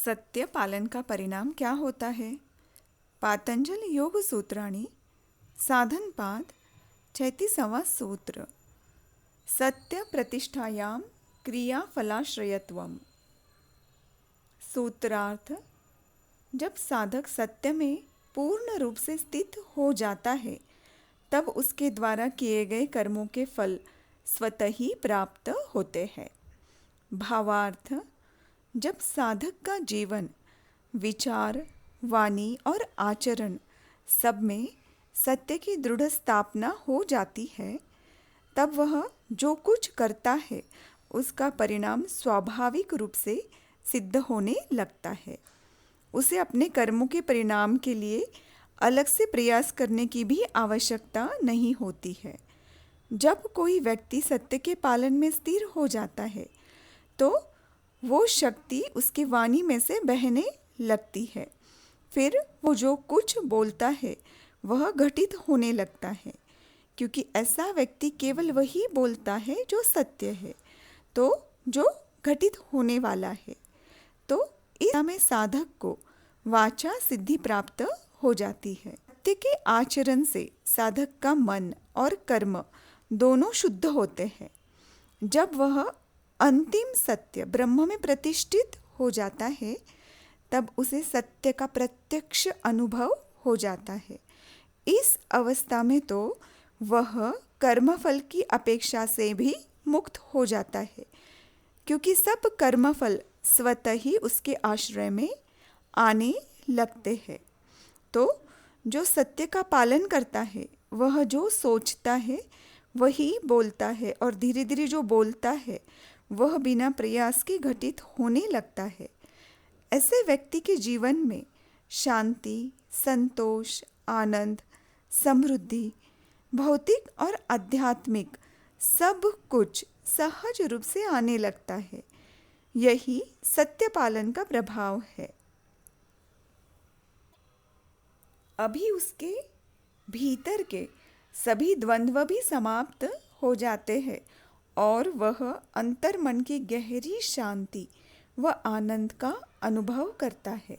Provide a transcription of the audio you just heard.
सत्य पालन का परिणाम क्या होता है? पातंजल योग सूत्राणि साधनपाद 36वां सूत्र। सत्य प्रतिष्ठायां क्रियाफलाश्रयत्वम्। सूत्रार्थ: जब साधक सत्य में पूर्ण रूप से स्थित हो जाता है तब उसके द्वारा किए गए कर्मों के फल स्वतः ही प्राप्त होते हैं। भावार्थ: जब साधक का जीवन, विचार, वाणी और आचरण सब में सत्य की दृढ़ स्थापना हो जाती है तब वह जो कुछ करता है उसका परिणाम स्वाभाविक रूप से सिद्ध होने लगता है। उसे अपने कर्मों के परिणाम के लिए अलग से प्रयास करने की भी आवश्यकता नहीं होती है। जब कोई व्यक्ति सत्य के पालन में स्थिर हो जाता है तो वो शक्ति उसकी वाणी में से बहने लगती है। फिर वो जो कुछ बोलता है वह घटित होने लगता है, क्योंकि ऐसा व्यक्ति केवल वही बोलता है जो सत्य है, तो जो घटित होने वाला है। तो इस में साधक को वाचा सिद्धि प्राप्त हो जाती है। सत्य के आचरण से साधक का मन और कर्म दोनों शुद्ध होते हैं। जब वह अंतिम सत्य ब्रह्म में प्रतिष्ठित हो जाता है तब उसे सत्य का प्रत्यक्ष अनुभव हो जाता है। इस अवस्था में तो वह कर्मफल की अपेक्षा से भी मुक्त हो जाता है, क्योंकि सब कर्मफल स्वतः ही उसके आश्रय में आने लगते हैं। तो जो सत्य का पालन करता है वह जो सोचता है वही बोलता है, और धीरे धीरे जो बोलता है वह बिना प्रयास के घटित होने लगता है। ऐसे व्यक्ति के जीवन में शांति, संतोष, आनंद, समृद्धि, भौतिक और आध्यात्मिक सब कुछ सहज रूप से आने लगता है। यही सत्य पालन का प्रभाव है। अभी उसके भीतर के सभी द्वंद्व भी समाप्त हो जाते हैं और वह अंतर्मन की गहरी शांति व आनंद का अनुभव करता है।